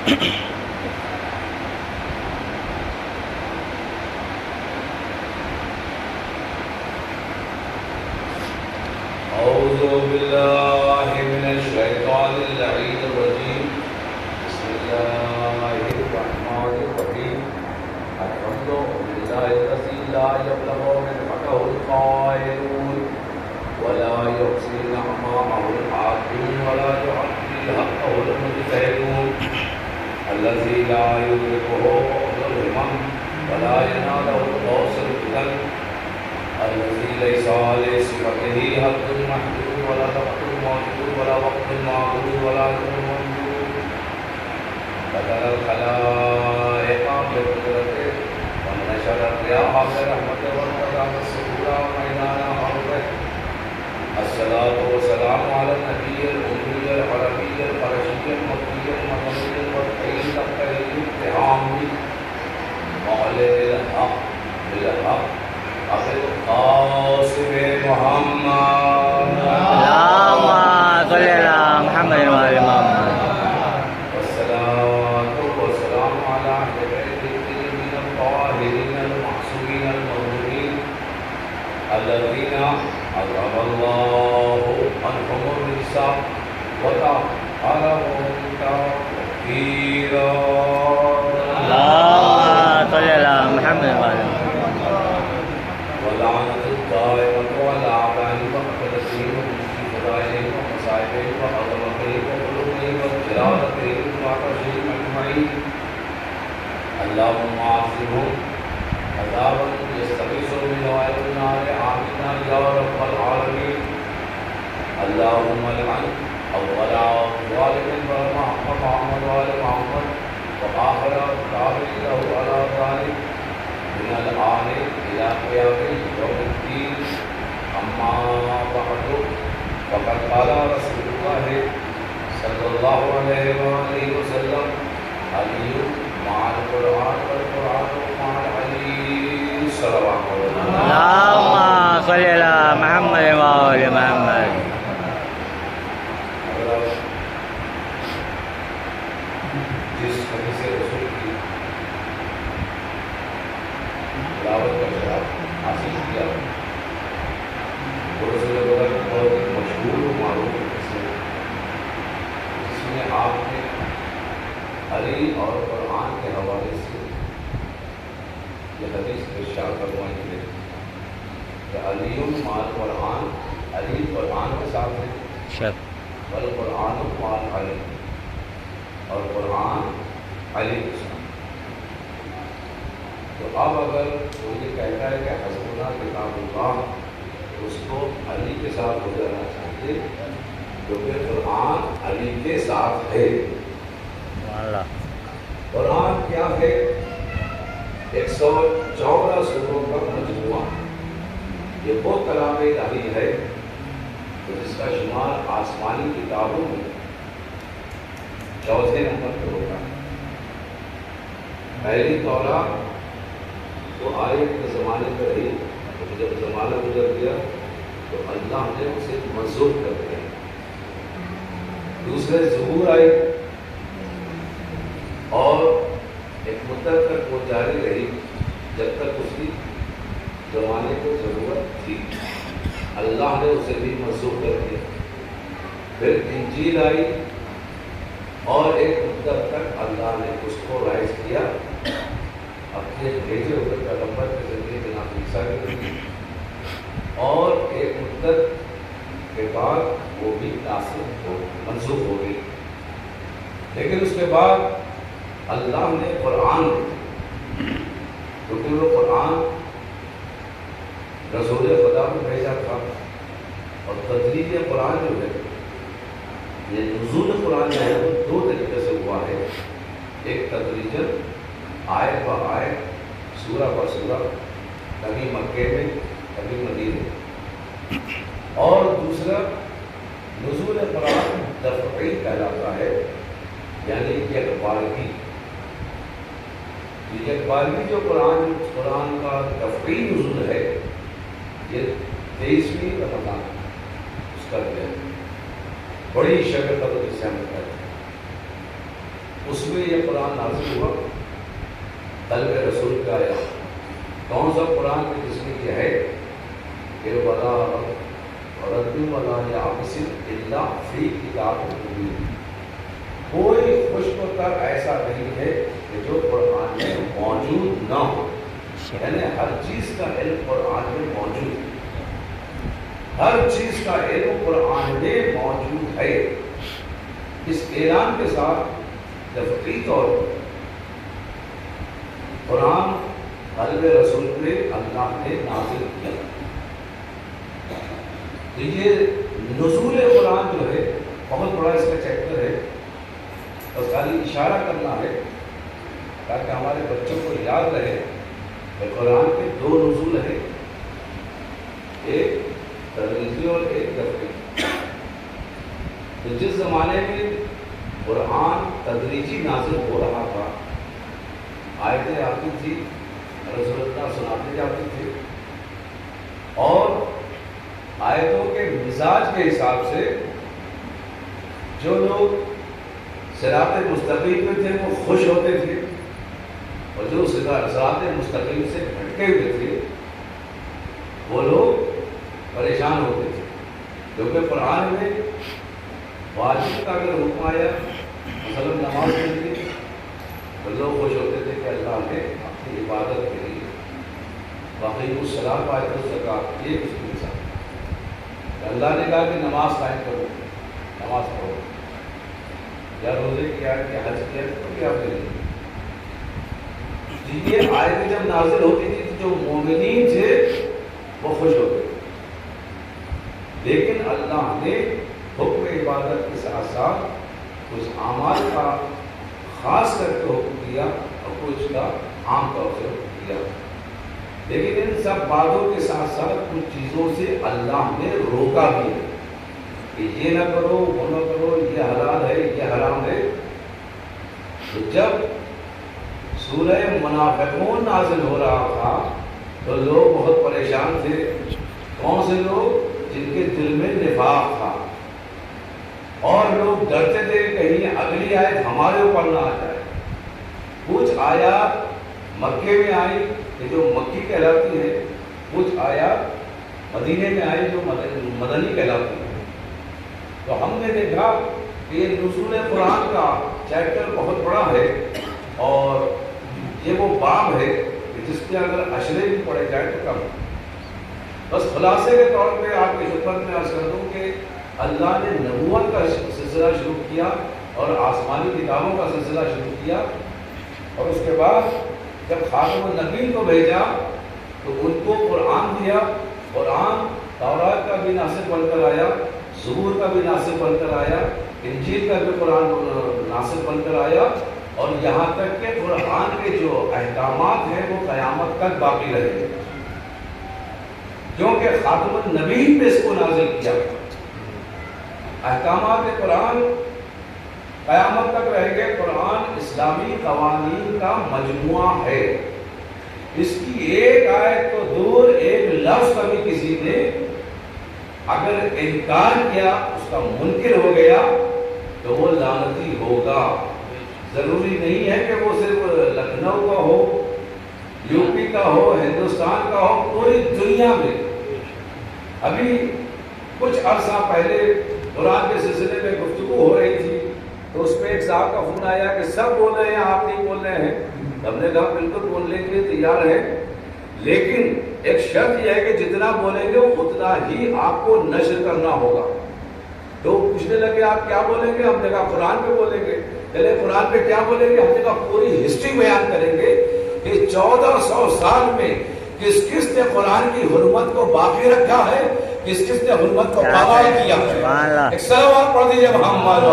أعوذ بالله من الشيطان اللعين الرجيم. بسم الله الرحمن الرحيم. الحمد لله الذي لا يبلغ نعمته القائلون ولا يحصي نعمه العاقلون ولا يعطي حقه المجتهدون. الذي لا يدركه قول الهمم ولا يناله الغوث الفتن. الذي ليس لصفته حد محدود ولا وقت موجود ولا وقت معدود ولا نور موجود. بدل الخلائق بقدرته ونشر الرياح برحمته وانقضى الصخور وميدان حربه. الصلاة والسلام على النبي الأمي العربي القرشي المكي المدني الفتحي التقي الاتهامي مولد الحق بالحق أبي القاسم محمد. اللهم صل على محمد وآل محمد. والصلاة والسلام على أهل بيته الطيبين الطاهرين المعصومين المظلومين الذين أذهب الله عنهم الرجس وطهرهم تطهيرا. اللهم صل على محمد وآل محمد. ولعنة الدائمة على أعدائهم وقتلتهم في فضائلهم ومصائبهم وعظمتهم وقلوبهم وجلالتهم وعطشهم أجمعين. اللهم أعصمهم عذابا يستغيث من غير النار آمنا يا رب العالمين. اللهم لعن أول ظالم محمد وآل محمد وآخر تابع له على ذلك من الآن إلى قيام يوم الدين. أما بعد فقد قال رسول الله صلى الله عليه وآله وسلم: علي مع القرآن والقرآن مع العلي. صلوات الله. اللهم صل على محمد وآل محمد. جس حدیث رسول کی تلاوت کا شرف حاصل کیا وہ رسول اللہ کی بہت ایک مشہور و معروف حدیث ہے، جس میں آپ نے علی اور قرآن کے حوالے سے یہ حدیث ارشاد فرمائی ہے کہ علی مع القرآن، علی قرآن کے ساتھ ہے، والقرآن مع العلی، اور قرآن علی کے ساتھ. تو اب اگر کوئی یہ کہتا ہے کہ حسبنا کتاب اللہ، اس کو علی کے ساتھ ہو جانا چاہیے کیونکہ قرآن علی کے ساتھ ہے. قرآن کیا ہے؟ 114 سوروں کا مجموعہ. یہ وہ کلام الہی ہے جس کا شمار آسمانی کتابوں میں چوتھے نمبر پہ ہوتا ہے. پہلی تورات وہ آیت کے زمانے پہ رہی، جب زمانہ گزر گیا تو اللہ نے اسے منسوخ کر دیا. دوسرے زبور آئی اور ایک مدت تک وہ جاری رہی جب تک اس کی زمانے کو ضرورت تھی. اللہ نے اسے بھی منسوخ کر دیا. پھر انجیل آئی اور ایک مدت تک اللہ نے اس کو رائز کیا اپنے بھیجے ہوئے پیغمبر کے ذریعے جناب عیسیٰ کے ذریعے، اور ایک مدت کے بعد وہ بھی منسوخ ہو گئی. لیکن اس کے بعد اللہ نے قرآن، کیونکہ وہ قرآن رسول خدا کو بھیجا تھا، اور تدریج قرآن جو ہے، یہ نزول قرآن جو ہے وہ دو طریقے سے ہوا ہے. ایک تدریجاً آیت با آیت، سورہ با سورہ، کبھی مکے میں کبھی مدینے، اور دوسرا نزول قرآن دفعی کہلاتا ہے، یعنی یکبارگی. یکبارگی جو قرآن کا دفعی نزول ہے، یہ 23ویں رمضان اس کا جو ہے بڑی شکل کا تو جسے ہم کہتے ہیں. اس میں یہ قرآن نازل ہوا، قلب رسول کا آیا۔ کون سا قرآن میں جس میں یہ ہے کہ ولا رد ولا یابس الا فی کتاب مبین، کوئی خشک و تر ایسا نہیں ہے کہ جو قرآن میں موجود نہ ہو، یعنی ہر چیز کا علم قرآن میں موجود ہے، ہر چیز کا علم قرآن میں موجود ہے۔ اس اعلان کے ساتھ دفعی طور پر قرآن قلب رسول پہ اللہ نے نازل کیا۔ یہ نزول قرآن جو ہے بہت بڑا اس کا چیپٹر ہے، بس خالی اشارہ کرنا ہے تاکہ ہمارے بچوں کو یاد رہے کہ قرآن کے دو نزول ہیں، ایک تدریجی اور ایک دفعی۔ تو جس زمانے میں قرآن تدریجی نازل ہو رہا تھا، آیتیں آتی تھی، رسول اللہ سناتے جاتے تھے، اور آیتوں کے مزاج کے حساب سے جو لوگ صراط مستقیم میں تھے وہ خوش ہوتے تھے، اور جو صراط مستقیم سے بھٹکے ہوئے تھے وہ لوگ پریشان ہوتے تھے، کیونکہ قرآن میں واجب کا اگر حکم آیا مثلا نماز کے لیے تو لوگ خوش ہوتے تھے کہ اللہ نے اپنی عبادت کے لیے باقی الصلاۃ و آتوا الزکوٰۃ، یہ اس کی مثال ہے۔ اللہ نے کہا کہ نماز قائم کرو، نماز پڑھو، یا روزے کیا کہ حج کیا تو کیا کریں۔ یہ آیتیں جب نازل ہوتی تھی تو جو مومنین تھے وہ خوش ہوتے تھے، لیکن اللہ نے حکم عبادت کے ساتھ ساتھ کچھ اعمال کا خاص کر کے حکم دیا اور کچھ کا عام طور سے حکم دیا، لیکن ان سب باتوں کے ساتھ ساتھ کچھ چیزوں سے اللہ نے روکا بھی ہے کہ یہ نہ کرو، وہ نہ کرو، یہ حلال ہے، یہ حرام ہے۔ تو جب سورہ منافقون نازل ہو رہا تھا تو لوگ بہت پریشان تھے۔ کون سے لوگ؟ جن کے دل میں نفاق تھا، اور لوگ ڈرتے تھے کہیں اگلی آیت ہمارے اوپر نہ آ جائے۔ کچھ آیات مکے میں آئی کہ جو مکی کہلاتی ہے، کچھ آیات مدینے میں آئی جو مدنی کہلاتی ہے۔ تو ہم نے دیکھا کہ یہ نزول قرآن کا چیپٹر بہت بڑا ہے، اور یہ وہ باب ہے کہ جس کے اگر اشرے بھی پڑھے جائے تو کم۔ بس خلاصے کے طور پہ آپ کی خدمت میں عرض کر دوں کہ اللہ نے نبوت کا سلسلہ شروع کیا اور آسمانی کتابوں کا سلسلہ شروع کیا، اور اس کے بعد جب خاتم النبیین کو بھیجا تو ان کو قرآن دیا۔ قرآن تورات کا بھی ناسخ بن کر آیا، زبور کا بھی ناسخ بن کر آیا، انجیل کا بھی قرآن ناسخ بن کر آیا، اور یہاں تک کہ قرآن کے جو احکامات ہیں وہ قیامت تک باقی رہے گے، کیونکہ خاتم النبیین پہ اس کو نازل کیا۔ احکامات قرآن قیامت تک رہے گے۔ قرآن اسلامی قوانین کا مجموعہ ہے، اس کی ایک آیت تو دور، ایک لفظ کا بھی کسی نے اگر انکار کیا، اس کا منکر ہو گیا تو وہ لعنتی ہوگا۔ ضروری نہیں ہے کہ وہ صرف لکھنؤ کا ہو، یو پی کا ہو، ہندوستان کا ہو، پوری دنیا میں۔ ابھی کچھ عرصہ پہلے قرآن کے سلسلے میں گفتگو ہو رہی تھی تو اس میں ایک صاحب کا فون آیا کہ سب بول رہے ہیں، آپ نہیں بول رہے ہیں۔ ہم نے کہا بالکل بولنے کے لیے تیار ہیں، لیکن ایک شرط یہ ہے کہ جتنا بولیں گے اتنا ہی آپ کو نشر کرنا ہوگا۔ تو پوچھنے لگے آپ کیا بولیں گے؟ ہم نے کہا قرآن پہ بولیں گے۔ چلے قرآن پہ کیا بولیں گے؟ ہم نے کہا پوری ہسٹری بیان کریں گے کہ 1400 سال میں کس کس نے قرآن کی حرمت کو باقی رکھا ہے، کس کس نے حرمت کو پامال کیا ہے۔ ایک صلوات پڑھ دیجئے محمد۔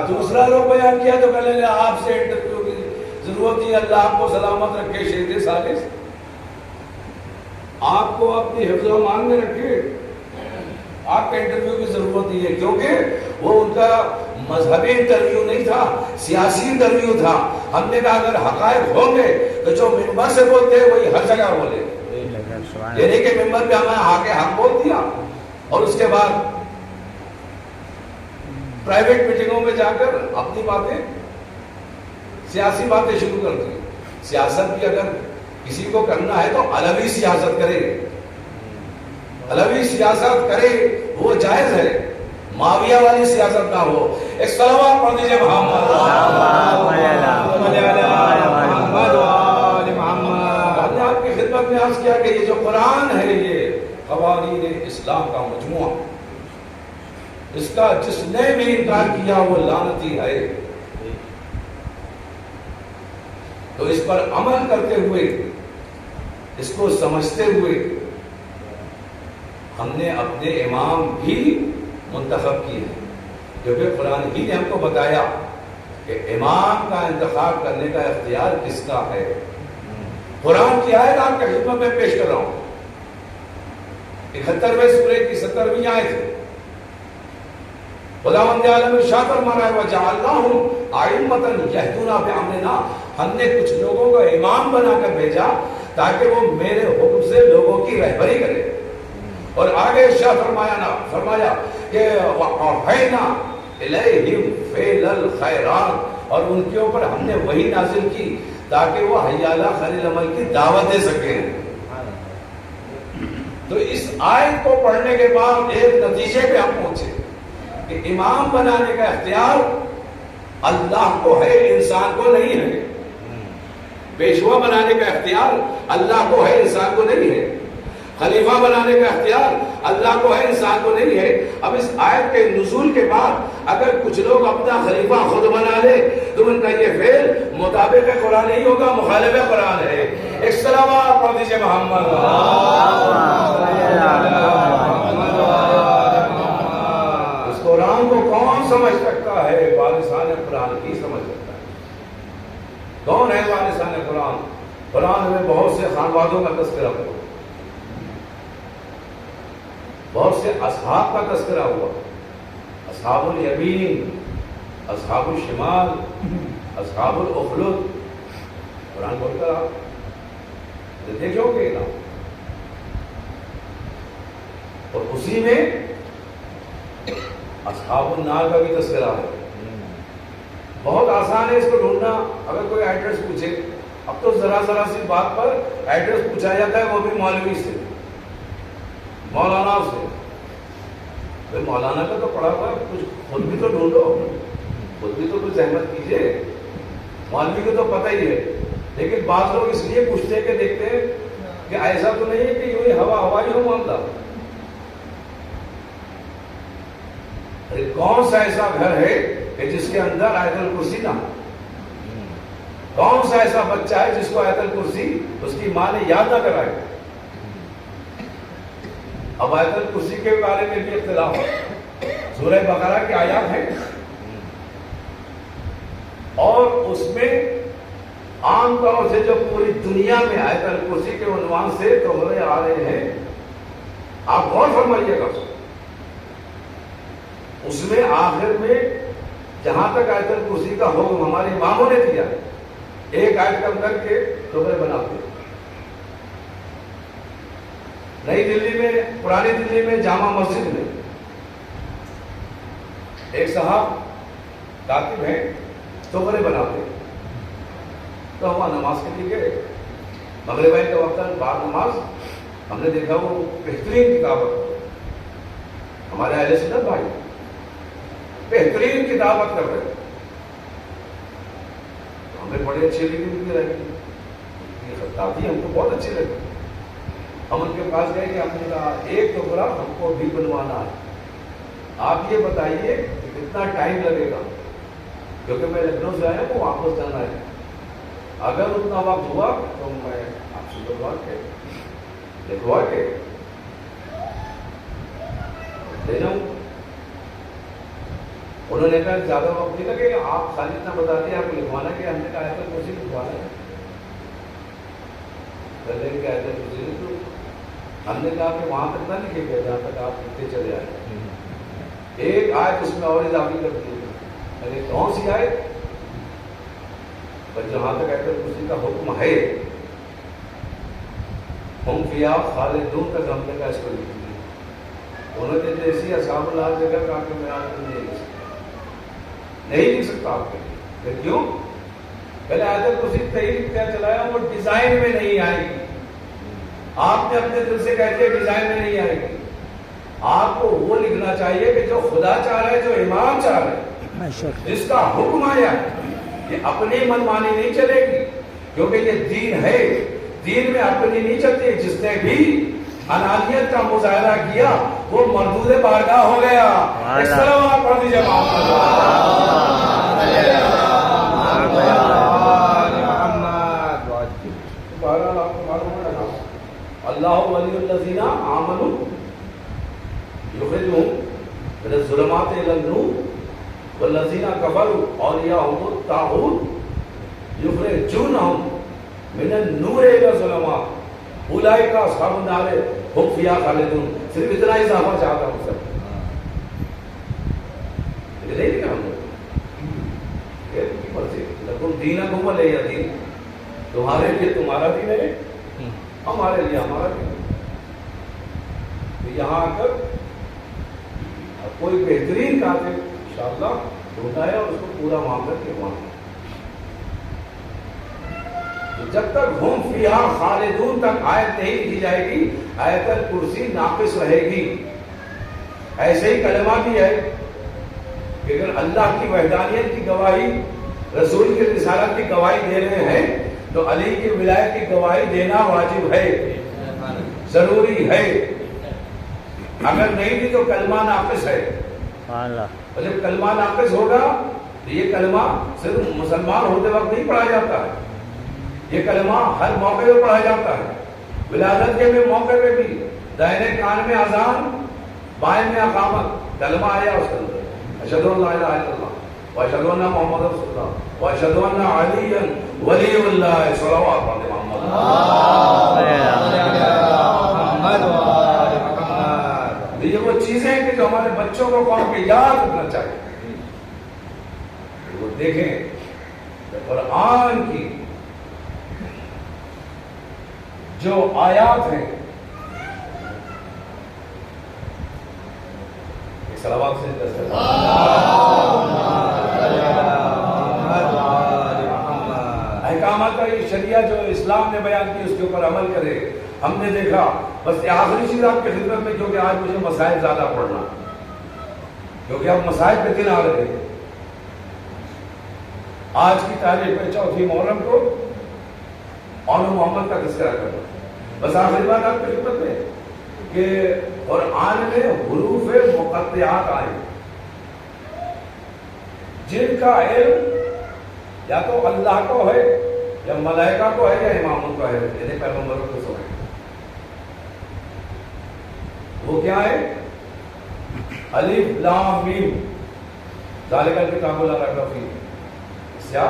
دوسرا لوگ بیان کیا تو کہنے لگے آپ سے انٹرویو کی ضرورت نہیں، اللہ آپ کو سلامت رکھے شہید ثالث، آپ کو اپنی حفظ و امان میں رکھے، آپ کا انٹرویو کی ضرورت نہیں ہے، کیونکہ وہ ان کا مذہبی انٹرویو نہیں تھا، سیاسی انٹرویو تھا۔ ہم نے کہا اگر حقائق ہوں گے تو جو ممبر سے بولتے ہیں وہی ہر جگہ بولے، یعنی کہ ممبر پہ ہمیں آ کے حق بول دیا، اور اس کے بعد پرائیویٹ میٹنگوں میں جا کر اپنی باتیں، سیاسی باتیں شروع کر دی. سیاست بھی اگر کسی کو کرنا ہے تو علوی سیاست کرے، علوی سیاست کرے، وہ جائز ہے. معاویہ والی سیاست نہ ہو. ایک صلوات پڑھ دیجئے محمد. ہم نے آپ کی خدمت میں عرض کیا کہ یہ جو قرآن ہے یہ قوانین اسلام کا مجموعہ، اس کا جس نے بھی انکار کیا وہ لعنتی ہے. تو اس پر عمل کرتے ہوئے، اس کو سمجھتے ہوئے ہم نے اپنے امام بھی منتخب کیے ہیں، کیونکہ قرآن ہی نے ہم کو بتایا کہ امام کا انتخاب کرنے کا اختیار کس کا ہے. قرآن کی آیت آپ کی خدمت میں پیش کر رہا ہوں. 71ویں سورے کی 70ویں آیت ہے. خداوند عالم ارشاد فرما رہا ہے وَجَعَلْنَاهُمْ أَئِمَّةً يَهْدُونَ بِأَمْرِنَا. ہم نے کچھ لوگوں کو امام بنا کر بھیجا تاکہ وہ میرے حکم سے لوگوں کی رہبری کرے. اور آگے ارشاد فرمایا کہ وَأَوْحَيْنَا إِلَيْهِمْ فِعْلَ الْخَيْرَاتِ. اور ان کے اوپر ہم نے وحی نازل کی تاکہ وہ حی علی خیر العمل کی دعوت دے سکیں. تو اس آیت کو پڑھنے کے بعد ایک نتیجے پہ ہم پہنچے کہ امام بنانے کا اختیار اللہ کو ہے، انسان کو نہیں ہے. پیشوا بنانے کا اختیار اللہ کو ہے، انسان کو نہیں ہے. خلیفہ بنانے کا اختیار اللہ کو ہے، انسان کو نہیں ہے. اب اس آیت کے نزول کے بعد اگر کچھ لوگ اپنا خلیفہ خود بنا لے تو ان کا یہ فعل مطابق قرآن نہیں ہوگا، مخالف قرآن ہے. ایک صلوات پڑھ دیجئے محمد. اس قرآن کو کون سمجھ سکتا ہے؟ وارثان قرآن ہی سمجھ سکتا ہے. کون ہے وارثان قرآن؟ قرآن میں بہت سے خانوادوں کا تذکرہ ہوا، بہت سے اصحاب کا تذکرہ ہوا. اصحاب الیمین، اصحاب الشمال، اصحاب الاخدود. قرآن بول کر آپ دیکھو گے نا. اور اسی میں اصحاب النار کا بھی تذکرہ ہے. بہت آسان ہے اس کو ڈھونڈنا. اگر کوئی ایڈریس پوچھے، اب تو ذرا سی بات پر ایڈریس پوچھا جاتا ہے، وہ بھی مولوی سے، مولانا سے. مولانا کا تو پڑھا ہوا ہے، کچھ خود بھی تو ڈھونڈو، خود بھی تو کچھ زحمت کیجیے. مولوی کو تو پتہ ہی ہے، لیکن بعض لوگ اس لیے پوچھتے کہ دیکھتے ہیں کہ ایسا تو نہیں ہے کہ یوں ہی ہوائی ہو معاملہ. کون سا ایسا گھر ہے کہ جس کے اندر آیت الکرسی نہ ہو؟ کون سا ایسا بچہ ہے جس کو آیت الکرسی اس کی ماں نے یاد نہ کرائے؟ اب آیت الکرسی کے بارے میں بھی اختلاف ہے. سورہ بقرہ کی آیات ہیں اور اس میں عام طور سے جو پوری دنیا میں آیت الکرسی کے عنوان سے تحفے آ رہے ہیں، آپ غور فرمائیے گا. اس میں آخر میں جہاں تک آیت الکرسی کا حکم ہمارے اماموں نے دیا، ایک آیت کم کر کے تحفے بناتے. نئی دلی میں، پرانی دلی میں جامع مسجد میں ایک صاحب کاتب ہیں، تحفے بناتے. تو ہم نماز کے لیے گئے، مغرب کے وقت بعد نماز ہم نے دیکھا وہ بہترین کتابت، ہمارے اہل سنت بھائی بہترین کتابت کر رہے. ہمیں بڑے اچھے لگے ان کی رہی، یہ خطاطی ہم کو بہت اچھے لگے. ہم ان کے پاس گئے کہ ہم نے کہا ایک ٹکڑا ہم کو بھی بنوانا ہے، آپ یہ بتائیے کہ کتنا ٹائم لگے گا، کیونکہ میں لکھنؤ سے آیا ہوں، واپس جانا ہے. اگر اتنا وقت ہوا تو میں آپ سے لکھوا کے دے جاؤں. انہوں نے کہا زیادہ وقت نہیں لگے گا، آپ خالی اتنا بتا دیں آپ کو لکھوانا کہ ہم نے کہا آیت الکرسی لکھوانا ہے. ہم نے کہا کہ وہاں تک نہ لکھے گئے جہاں تک آپ لکھتے چلے آئے. ایک آیت اس میں اور اضافی کر دی. میں نے کون سی آیت؟ جہاں تک آیت الکرسی کا حکم ہے ہم فیہا خالدون تک ہم نے کہا اس کو لکھ دیا. انہوں نے جیسی اصحاب اللہ جگہ کہا کہ میں آج نہیں لکھ سکتا. نہیں لکھ سکتا آپ کے لیے. کیوں؟ پہلے آیت الکرسی تحریر کیا چلایا وہ ڈیزائن میں نہیں آئے گی. آپ نے اپنے دل سے کہہ دیا ڈیزائن میں نہیں آئے گی. آپ کو وہ لکھنا چاہیے کہ جو خدا چاہ رہا ہے, جو امام چاہ رہے ہیں, جس کا حکم آیا ہے. یہ اپنی منمانی نہیں چلے گی, کیونکہ یہ دین ہے. دین میں اپنی نہیں چلتی. جس نے بھی انانیت کا مظاہرہ کیا وہ مردود بارگاہ ہو گیا. السلام پڑھ دیجیے. اللہ ولی الذین آمنوا یخرجہم من الظلمات الی النور والذین کفروا اولیاءہم الطاغوت یخرجونہم من النور الی الظلمات اولئک اصحاب النار هم فیہا خالدون. صرف اتنا اضافہ چاہتا ہوں سر. یہ نہیں لکھا ہم نے یہ کی مرضی. لکم دینکم ولی دین. تمہارے لیے تمہارا دین ہے, ہمارے لیے ہمارا دین. یہاں آ کر کوئی بہترین کاتب انشاءاللہ ڈھونڈا ہے اور اس کو پورا معاملہ کروانا. جب تک ہم فیہا خالدون تک آیت نہیں لکھی جائے گی, آیت الکرسی ناقص رہے گی. ایسے ہی کلمہ بھی ہے کہ اگر اللہ کی وحدانیت کی گواہی, رسول کی رسالت کی گواہی دے رہے ہیں تو علی کی ولایت کی گواہی دینا واجب ہے, ضروری ہے. اگر نہیں دی تو کلمہ ناقص ہے. اور جب کلمہ ناقص ہوگا تو یہ کلمہ صرف مسلمان ہوتے وقت نہیں پڑھا جاتا ہے, یہ کلمہ ہر موقع پہ پڑھا جاتا ہے. ولادت کے بھی موقع پہ بھی دائنے کان میں اذان, بائیں میں اقامت, کلمہ آیا اس کے اندر اشہد ان لا الہ الا اللہ واشہد ان محمد رسول اللہ واشہد ان علی ولی اللہ صلوات علی محمد. یہ وہ چیزیں ہیں کہ جو ہمارے بچوں کو قوم کے یاد رکھنا چاہیے. وہ دیکھیں قرآن کی جو آیات ہیں, صلوات سے احکامات کا یہ شریعہ جو اسلام نے بیان کی اس کے اوپر عمل کرے. ہم نے دیکھا بس یہ آخری چیز آپ کی خدمت میں, کیونکہ آج مجھے مسائل زیادہ پڑھنا, کیونکہ اب مسائل پہ دن آ رہے ہیں. آج کی تاریخ میں چوتھی محرم کو اور محمد کا تذکرہ کرنا. بس آخری بات آپ کی خدمت میں کہ قرآن میں حروف مقطعات آئے جن کا علم یا تو اللہ کو ہے یا ملائکہ کو ہے یا اماموں کو ہے, یعنی پیغمبروں کو سمجھ. وہ کیا ہے؟ الف لام میم ذالک الکتاب لا ریب فیہ. کیا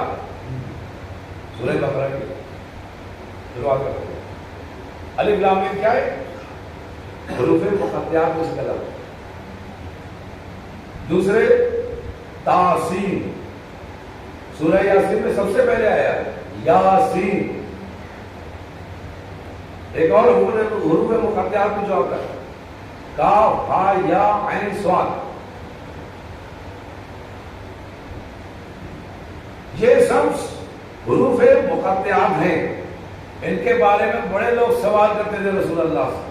سورہ بقرہ کی شروعات کرتے ہیں. الف لام میم کیا ہے؟ حروف مقطعات میں سے کلام. دوسرے تاسین, سورہ یاسین میں سب سے پہلے آیا یاسین. ایک اور حروف مقطعات میں جو آتا ہے کاف ہا یا عین صاد. یہ سب حروف مقطعات ہیں. ان کے بارے میں بڑے لوگ سوال کرتے تھے رسول اللہ سے,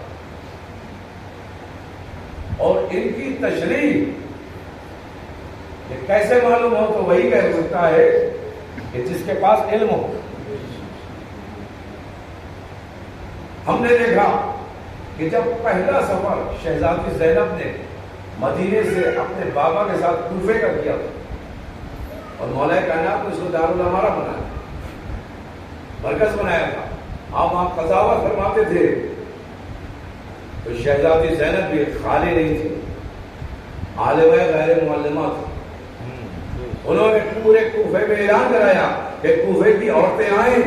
اور ان کی تشریح یہ کیسے معلوم ہو تو وہی کہہ سکتا ہے کہ جس کے پاس علم ہو. ہم نے دیکھا کہ جب پہلا سفر شہزادی زینب نے مدینے سے اپنے بابا کے ساتھ کوفے کا کیا اور مولا کائنات نے اس کو دارالامارہ بنایا, مرکز بنایا تھا, آپ وہاں قضاوت فرماتے تھے, تو شہزادی زینب بھی خالی نہیں تھی, عالمہ غیر معلمہ تھی. انہوں نے پورے کوفے میں اعلان کرایا کہ کوفے کی عورتیں آئیں,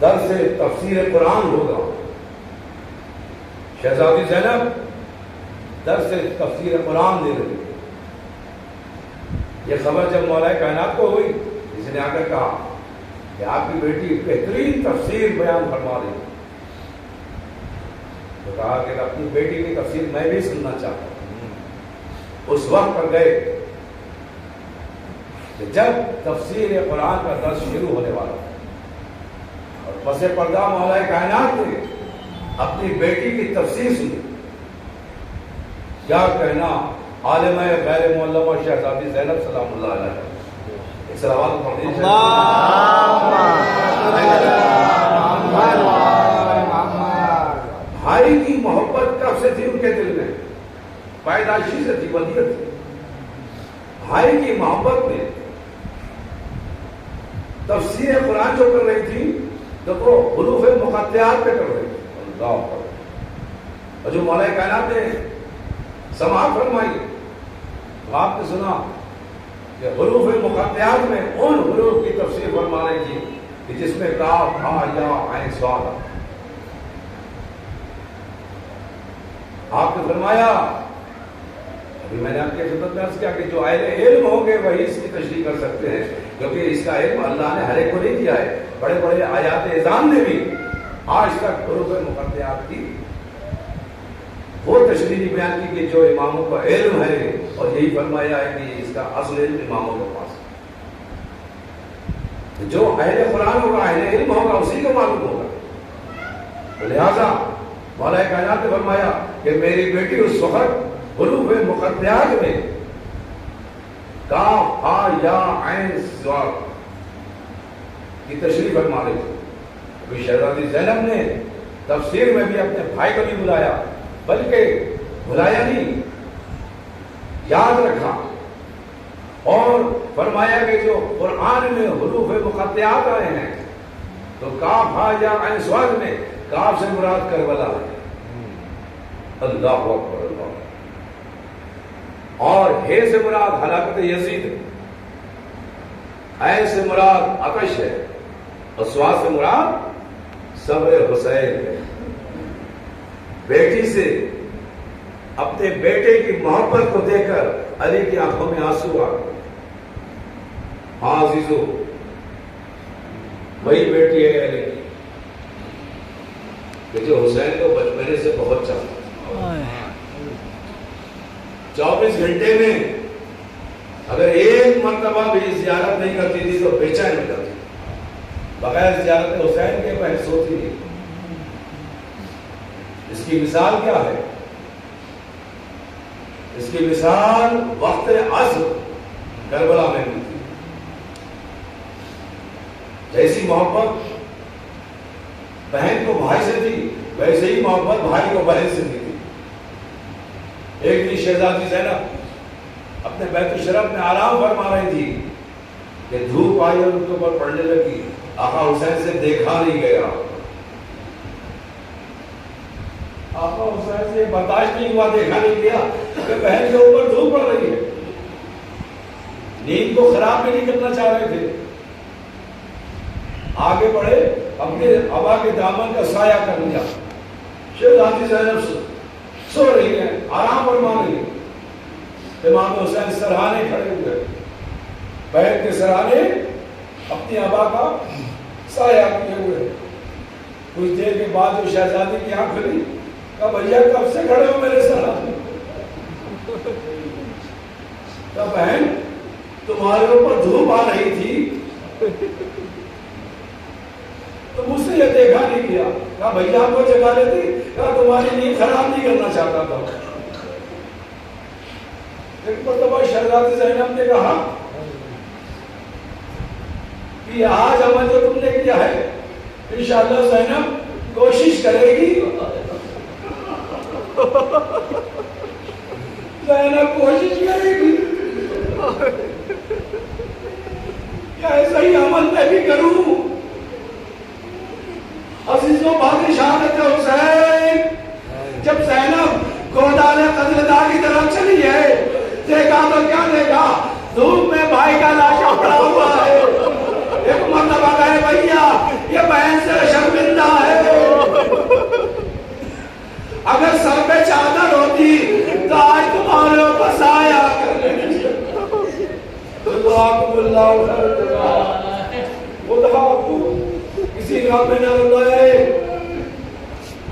درس تفسیر قرآن ہوگا. شہزادی زینب درس تفسیر قرآن دے رہی. یہ خبر جب مولا کائنات کو ہوئی, اس نے آ کر کہا کہ آپ کی بیٹی بہترین تفسیر بیان فرما رہی. تو کہا کہ اپنی بیٹی کی تفسیر میں بھی سننا چاہتا ہوں. اس وقت پر گئے کہ جب تفسیر قرآن کا درس شروع ہونے والا اور پس پردہ مولا کائنات نے اپنی بیٹی کی تفسیر سنی، کیا کہنا عالمہ غیر معلمہ شہزادی زینب سلام اللہ علیہ، ایک سلوات پڑھ دیجیے۔ بھائی کی محبت کب سے تھی ان کے دل میں؟ پیدائشی سے تھی، ودیت تھی۔ بھائی کی محبت میں تفسیر قرآن جو کر رہی تھی تو وہ حروف مقطعات پہ کر رہی تھی، اللہ اکبر۔ اور جو مولا کائنات نے سماعت فرمائی، آپ نے سنا کہ حروف مقطعات میں ان حروف کی تفسیر فرما رہی تھی کہ جس میں کاف ہا یا عین صاد۔ آپ نے فرمایا، ابھی میں نے آپ کی خدمت میں عرض کیا کہ جو اہل علم ہوں گے وہی اس کی تشریح کر سکتے ہیں، کیونکہ اس کا علم اللہ نے ہر ایک کو نہیں دیا ہے۔ بڑے بڑے آیات اعظام نے بھی آج تک حروف مقطعات کی وہ تشریح بیان کی کہ جو اماموں کا علم ہے، اور یہی فرمایا ہے کہ اس کا اصل علم اماموں کے پاس ہے۔ جو اہل قرآن ہوگا، اہل علم ہوگا، اسی کو معلوم ہوگا۔ لہذا مولا کائنات نے فرمایا کہ میری بیٹی اس وقت حروف مقطعات میں کاف ہا یا عین صاد کی تشریح فرما رہی تھی۔ ابھی شہزادی زینب نے تفسیر میں بھی اپنے بھائی کو نہیں بلایا، بلکہ بلایا نہیں، یاد رکھا اور فرمایا کہ جو قرآن میں حروف مقطعات آئے ہیں تو کاف ہا یا عین صاد میں کاف سے مراد کربلا ہے، اللہ اکبر اللہ، اور ہے سے مراد ہلاکت یزید، عین سے مراد آتش ہے، اور صاد سے مراد صبر حسین ہے۔ بیٹی سے اپنے بیٹے کی محبت کو دیکھ کر علی کی آنکھوں میں آنسو آ گئے۔ ہاں عزیزو، وہی بیٹی ہے علی کی کہ جو حسین کو بچپنے سے بہت چاہتا، 24 گھنٹے میں اگر ایک مرتبہ بھی زیارت نہیں کرتی تھی تو بے چین ہو جاتی، بغیر زیارت حسین کے پہلے سوتی نہیں۔ اس کی مثال کیا ہے؟ اس کی مثال وقت عصر کربلا میں بھی تھی۔ جیسی محبت بہن کو بھائی سے تھی، ویسے ہی محبت بھائی کو بہن سے بھی تھی۔ ایک دن شہزادی زینب اپنے بیت الشرف میں آرام فرما رہی تھی کہ دھوپ آئی اور ان کے اوپر پڑنے لگی۔ آقا حسین سے دیکھا نہیں گیا، آقا حسین سے برداشت نہیں ہوا، دیکھا نہیں گیا کہ بہن کے اوپر دھوپ پڑ رہی ہے۔ نیند کو خراب بھی نہیں کرنا چاہ رہے تھے، آگے بڑھے، اپنے ابا کے دامن کا سایہ کر لیا۔ شہزادی زینب سو رہی ہے، آرام فرما رہی ہے، امام حسین سرہانے کھڑے ہوئے، بہن کے سرہانے اپنی ابا کا سایہ کیے ہوئے۔ کچھ دیر کے بعد جو شہزادی کی آنکھ کھلی، کہا بھیا کب سے کھڑے ہو میرے سرہانے؟ کہا بہن تمہارے اوپر دھوپ آ رہی تھی تو مجھ سے یہ دیکھا نہیں گیا۔ کہا بھیا آپ کو جگا لیتی؟ کہا تمہاری نیند خراب نہیں کرنا چاہتا تھا۔ ایک مرتبہ شہزادی زینب نے کہا کہ آج عمل جو تم نے کیا ہے انشاءاللہ زینب کوشش کرے گی، زینب کوشش کرے گی کہ ایسا ہی عمل میں بھی کروں۔ عزیزوں بہادر شہادت حسین جب زینب گودال قتلدہ کی طرف چلی ہے، دیکھا تو کیا دیکھا؟ دھوپ میں بھائی کا لاشا پڑا ہوا ہے۔ ایک مرتبہ کہے بھیا یہ بہن سے شرمندہ ہے، اگر سر پہ چادر ہوتی تو آج تمہارے اوپر سایہ کر لیتی۔ خدا کو کسی کام میں نہ لگائے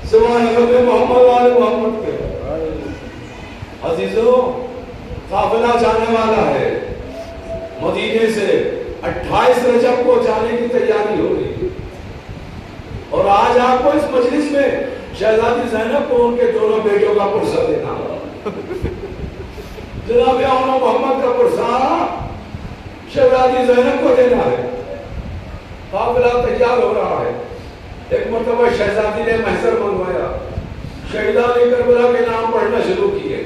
سوائے رب محمد آل محمد کے۔ عزیزوں قافلہ جانے والا ہے، مدینے سے 28 رجب کو جانے کی تیاری ہو رہی، اور آج آپ کو اس مجلس میں شہزادی زینب کو ان کے دونوں بیٹوں کا پرسہ دینا ہوگا۔ جناب اونو محمد کا پرسہ شہزادی زینب کو دینا ہے۔ قافلہ تیار ہو رہا ہے۔ ایک مرتبہ شہزادی نے محضر منگوایا، شہیدان کربلا کے نام پڑھنا شروع کیے۔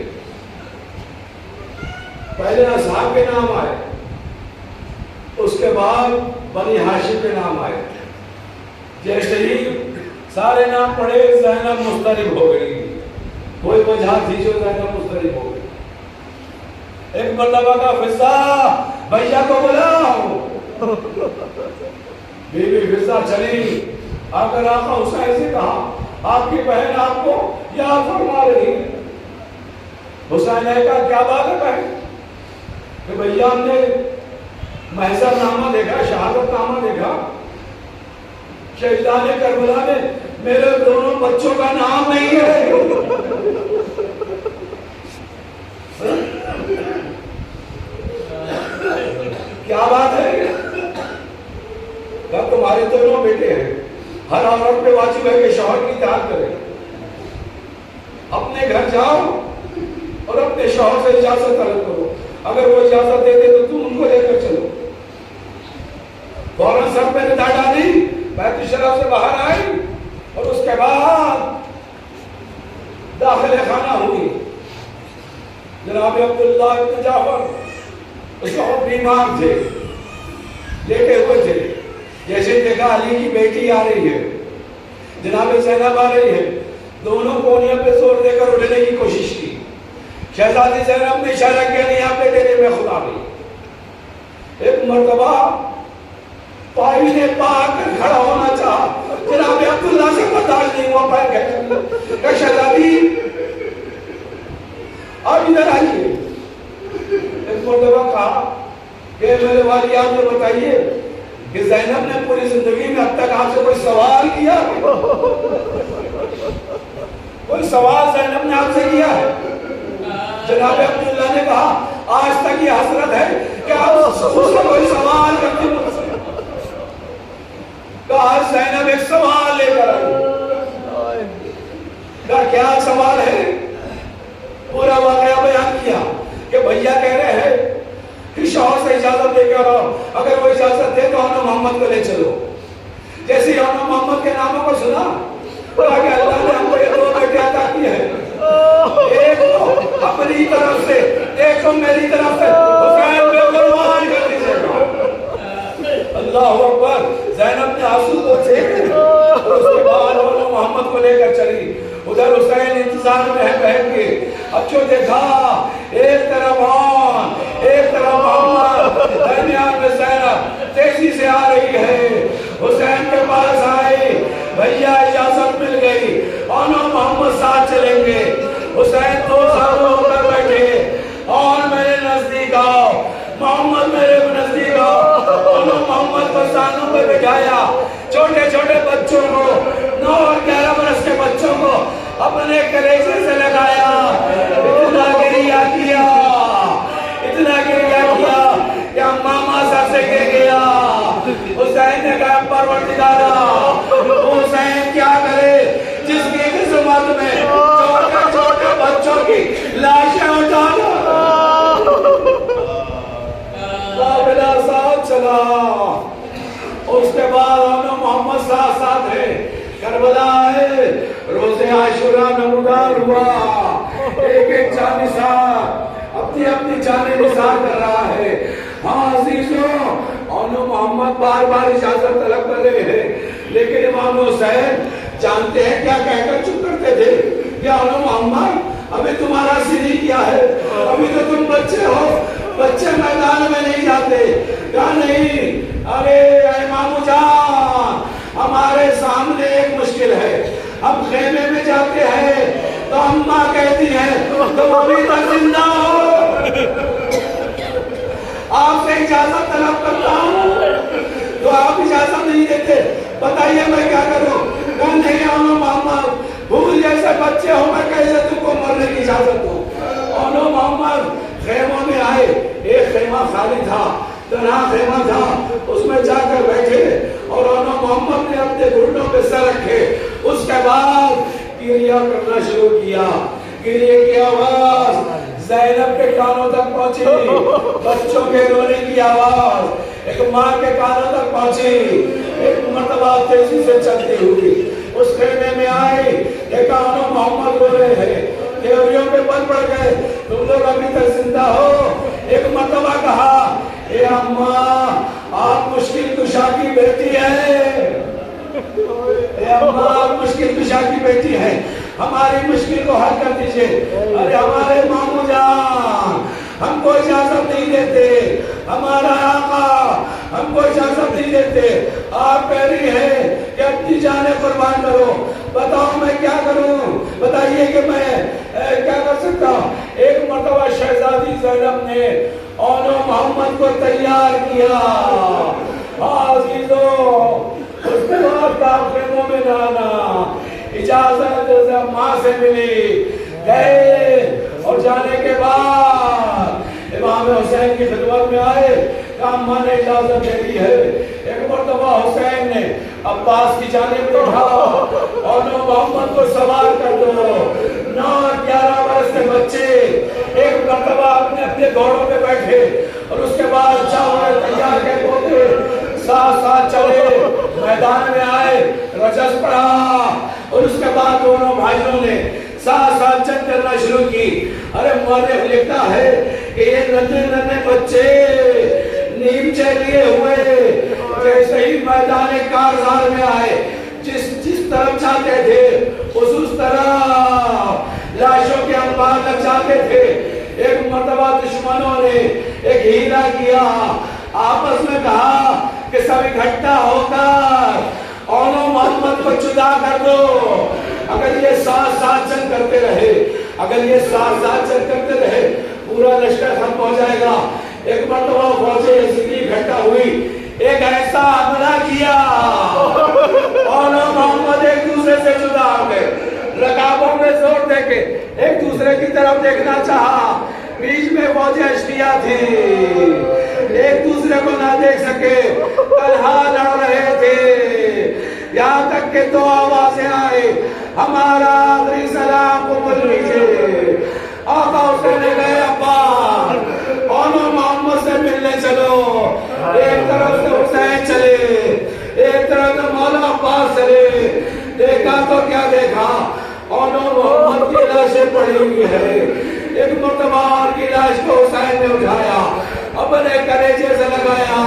پہلے اصحاب کے نام آئے، اس کے بعد بنی ہاشم کے نام آئے۔ جیسے ہی سارے نام پڑھے زینب مضطرب ہو گئی، کوئی وجہ تھی جو زینب مضطرب ہو گئی۔ ایک مرتبہ کا فضا بھیا کو بلاؤ، بی بی فضا چلی، آ کر آقا حسین سے کہا آپ کی بہن آپ کو یاد فرما رہی ہے۔ حسین نے کہا کیا بات ہے بہن؟ کہ بھیا ہم نے محضر نامہ دیکھا، شہادت نامہ دیکھا، شہیدان کربلا میں میرے دونوں بچوں کا نام نہیں ہے۔ کیا بات ہے؟ جب تمہارے دونوں بیٹے ہیں، ہر عورت پہ واجب ہے کہ شوہر کی اطاعت کرے۔ اپنے گھر جاؤ اور اپنے شوہر سے اجازت طلب کرو، اگر وہ اجازت دے دے تو تم ان کو لے کر چلو۔ فوراً سر پہ ندا ڈالی، بیت الشرف سے باہر آئی، اور اس کے بعد داخل خانہ ہوئی۔ جناب عبداللہ ابن جعفر اس وقت بیمار تھے، لیٹے ہوئے تھے۔ جیسے دیکھا علی کی بیٹی آ رہی ہے، جناب زینب آ رہی ہے، دونوں کونیوں پہ زور دے کر اٹھنے کی کوشش کی۔ شہزادی زینب نے اشارہ کیا نہیں آپ بیٹے نے میں خدا بھی۔ ایک مرتبہ پائی نے پا کر کھڑا ہونا چاہا، جناب عبداللہ سے برداشت نہیں ہوا، پیر کہتے کہ شہزادی آپ ادھر آئیے۔ ایک مرتبہ کہا کہ میرے والی آپ نے بتائیے کہ زینب نے پوری زندگی میں اب تک آپ سے کوئی سوال کیا؟ کوئی سوال زینب نے آپ سے کیا ہے؟ جناب عبداللہ نے کہا آج تک یہ حسرت ہے کہ آپ اس سے کوئی سوال کرتے ہیں۔ کہا زینب ایک سوال لے کر آئی۔ کہا کیا سوال ہے؟ پورا واقعہ بیان کیا کہ بھیا کہہ رہے ہیں کہ شوہر سے اجازت دے کر آؤ، اگر وہ اجازت دے تو اونو محمد کو لے چلو۔ جیسے ہی اونو محمد کے ناموں کو سنا، بولا کہ اللہ نے ہم کو یہ دو بیٹے عطا کیے ہیں، ایک تو اپنی طرف سے، ایک تو میری طرف سے، حسین پہ قربان کر دیجیے گا۔ اللہ اکبر۔ زینب نے آنسو پوچھے اور اس کے بعد اونو محمد کو لے کر چلی۔ ادھر حسین انتظار میں ہے بہن کے۔ اب جو دیکھا ایک طرف آن ایک طرف محمد، درمیان میں زینب تیزی سے آ رہی ہے۔ حسین کے پاس آئی، بھیا اجازت مل گئی، اونو محمد ساتھ چلیں گے۔ حسین دو سالوں ہو کر بیٹھے، اور میرے نزدیک آؤ، محمد میرے نزدیک آؤ۔ اونو محمد کو سانوں پہ بٹھایا، چھوٹے چھوٹے بچوں کو، 9 اور 11 برس کے بچوں کو اپنے کلیجے سے لگایا، اتنا گریہ کیا، اتنا گریہ کیا کہ ماما سر سے گر گیا۔ حسین نے کہا پروردگارا، حسین کیا کرے جس کی قسمت میں چھوٹے چھوٹے بچوں کی لاشیں اٹھانا۔ قافلہ ساتھ چلا، اس کے بعد اونو محمد ساتھ ہے، کربلا ہے، روز عاشوراء نمودار ہوا، ایک ایک جانثار اپنی اپنی جانیں نثار کر رہا ہے۔ ہاں عزیزوں، اونو محمد بار بار اجازت طلب کر رہے ہیں، لیکن امام حسین جانتے ہیں کیا کہہ کر چپ کرتے تھے کہ اونو محمد ابھی تمہارا سری کیا ہے، ابھی تو تم بچے ہو، بچے میدان میں نہیں جاتے۔ کہا نہیں، ارے امام جان ہمارے سامنے ایک مشکل ہے، ہم خیمے میں جاتے ہیں تو اماں کہتی ہیں تم ابھی تک زندہ ہو، آپ سے اجازت طلب کرتا ہوں تو آپ اجازت نہیں دیتے، بتائیے میں کیا کروں؟ کہا نہیں اونو محمد، بھول جیسے بچے ہو میں کیسے تم کو مرنے کی اجازت دوں۔ اونو محمد خیموں میں آئے، ایک خیمہ خالی تھا، گریا کرنا شروع کیا. گریے کی آواز زینب کے کانوں تک پہنچی, بچوں کے رونے کی آواز ایک ماں کے کانوں تک پہنچی. ایک مرتبہ تیزی سے چلتی ہوئی اس خیمے میں آئی, دیکھا انہوں محمد رو رہے ہیں, دیوریوں پہ بند پڑ گئے, تم لوگ ابھی تک زندہ ہو. ایک مرتبہ کہا, اے اماں آپ مشکل کشا کی بیٹی ہے, اے اماں آپ مشکل کشا کی بیٹی ہے, ہماری مشکل کو حل کر دیجئے. ارے ہمارے مامو جان ہم کو اجازت نہیں دیتے, ہمارا آقا ہم کو اجازت نہیں دیتے, آپ کہہ رہی ہیں کہ اپنی جانیں قربان کرو, بتاؤ میں کیا کروں, بتائیے کہ میں کیا کر سکتا ہوں. ایک مرتبہ شہزادی زینب نے اونو محمد کو تیار کیا. عزیزو اس کے بعد خیموں میں نہ آنا, اجازت ماں سے ملی, گئے اور جانے کے بعد امام حسین کی خدمت میں آئے, کام ماں نے اجازت دے دی ہے. ایک مرتبہ حسین نے عباس کی جانب اٹھا اور محمد کو سوار کر دو. 9-11 برس کے بچے ایک مرتبہ اپنے گھوڑوں پہ بیٹھے اور اس کے بعد چاول تیار کے پوتے ساتھ ساتھ چلے, میدان میں آئے, رجس پڑھا اور اس کے بعد دونوں بھائیوں نے ساتھ ساتھ جنگ کرنا شروع کی. ارے مورخ لکھتا ہے کہ یہ ننھے ننھے بچے نیمچے لیے ہوئے جیسے ہی میدان کارزار میں آئے, جس طرف چاہتے تھے اس طرح لاشوں کے انبار لگ جاتے تھے. ایک مرتبہ دشمنوں نے ایک ہیلا کیا, آپس میں کہا کہ سب اکٹھا ہو کر اونو محمد کو جدا کر دو. اگر یہ ساتھ ساتھ جنگ کرتے رہے, اگر یہ ساتھ ساتھ جنگ کرتے رہے, پورا لشکر ختم ہو جائے گا. ایک مرتبہ فوجیں یزیدی اکٹھا ہوئی, ایک ایسا حملہ کیا, اونو محمد ایک دوسرے سے جدا ہو گئے, رکابوں میں زور دے کے ایک دوسرے کی طرف دیکھنا چاہا, بیچ میں فوجیں اشتیا تھی, ایک دوسرے کو نہ دیکھ سکے, طلحہ لڑ رہے تھے, یہاں تک کہ 2 آوازیں آئے, ہمارا آخری سلام قبول کیجئے. آقا حسین گئے, عباس اونو محمد سے ملنے چلو. ایک طرف سے حسین چلے, ایک طرف سے مولا عباس چلے. دیکھا تو کیا دیکھا, اونو محمد کی لاشیں پڑی ہوئی ہے. ایک مرتبہ کی لاش کو حسین نے اٹھایا, اپنے کلیجے سے لگایا,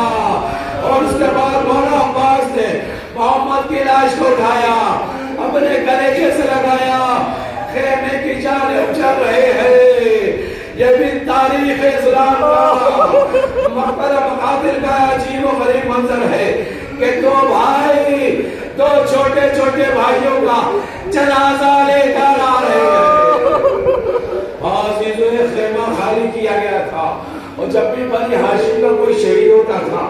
اور اس کے بعد مولا عباس نے محمد کی لاش کو اٹھایا, اپنے کلیجے سے لگایا. خیمے کی جانب چل رہے ہیں. یہ بھی تاریخ اسلام کا مقبرہ مقاتل کا عجیب و غریب منظر ہے کہ 2 بھائی 2 چھوٹے چھوٹے بھائیوں کا جنازہ لے کر آ رہے ہیں. عزیزوں, خیمہ خالی کیا گیا تھا, اور جب بھی بنی ہاشم کا کوئی شہید ہوتا تھا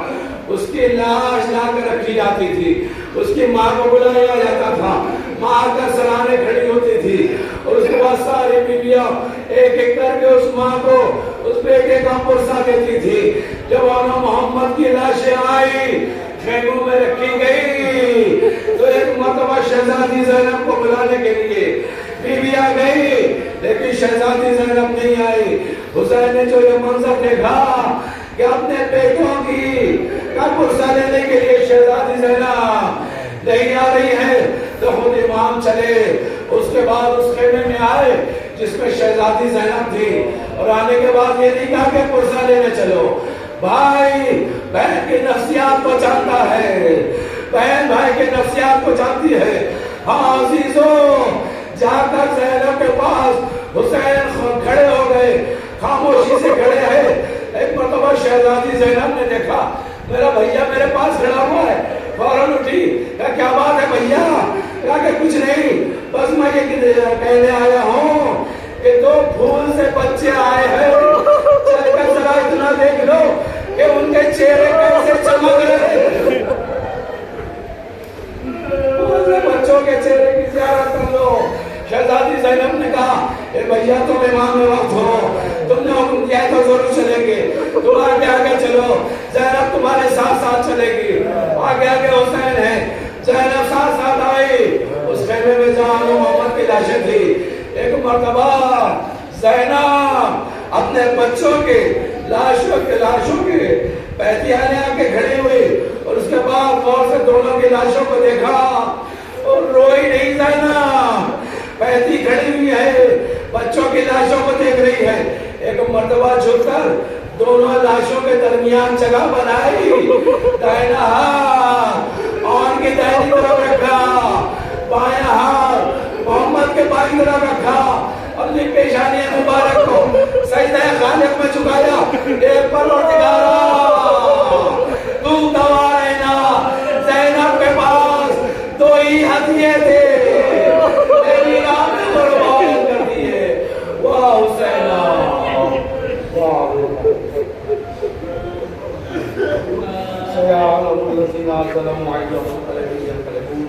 اس کی لاش لا کر رکھی جاتی تھی, اس کی ماں کو بلایا جاتا تھا, ماں آ کر سرانے کھڑی ہوتی تھی, اور اس کے بعد ساری بیویاں ایک ایک کر کے اس ماں کو اس بیٹے کا پرسا دیتی تھی. جب اونو محمد کی لاشیں آئی, خیموں میں رکھی گئی, تو ایک مرتبہ شہزادی زینب کو بلانے کے لیے بیویاں گئی, لیکن شہزادی زینب نہیں آئی. حسین نے جو یہ منظر دیکھا کہ اپنے بیٹوں کی کا پرسا لینے کے لیے شہزادی زینب نہیں آ رہی ہے, تو خود امام چلے. اس کے بعد اس خیمے میں آئے جس میں شہزادی زینب تھی, اور آنے کے بعد یہ نہیں کہا کہ پرسا لینے چلو. بھائی بہن کی نفسیات کو جانتا ہے, بہن بھائی کے نفسیات کو جانتی ہے. ہاں عزیزوں, جا کر زینب کے پاس حسین کھڑے ہو گئے, خاموشی سے کھڑے ہیں. ایک مرتبہ شہزادی زینب نے دیکھا میرا بھیا میرے پاس کھڑا ہوا ہے, فوراً اٹھی, کیا بات ہے بھیا؟ کہا کہ کچھ نہیں, بس میں یہ کہنے آیا ہوں کہ 2 پھول سے بچے آئے ہیں, چل کر ذرا اتنا دیکھ لو کہ ان کے چہرے کیسے چمک رہے ہیں. بچوں کے چہرے کی زیارت کر لو. شہزادی زینب نے کہا, اے بھیا تم امام وقت ہو, تم نے حکم کیا تو ضرور چلیں گے, تم آگے آگے چلو, زینب تمہارے ساتھ ساتھ چلے گی. آگے آگے حسین ہے, زینب ساتھ ساتھ آئی. اس خیمے میں جہاں محمد کی لاش لاشیں تھی. ایک مرتبہ زینب اپنے بچوں کے لاشوں کے پہتیانے آ کے کھڑے ہوئے اور اس کے بعد غور سے دونوں کی لاشوں کو دیکھا اور روئی نہیں. زینب پہتی کھڑی ہوئی ہے, بچوں کی لاشوں کو دیکھ رہی ہے. ایک مرتبہ جھک کر دونوں لاشوں کے درمیان جگہ بنائی, دائنا ہاتھ اور کی دائنی طرف رکھا, بائیں ہاتھ محمد کے بائیں طرف رکھا, اپنی پیشانی مبارک کو سجدہ خالق میں چکایا. ایک پروردگارا تو گواہ ہے نا, زینب کے پاس دو ہی ہتھیے تھے, میری نام نے قربان کر دیے. واہ حسینہ, واہ سیال الذین ظلموا علیہم فلم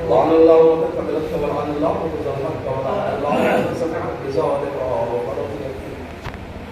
وعن اللہ وتقبل التوبہ عن اللہ وتزمت وعن اللہ سمع بذلك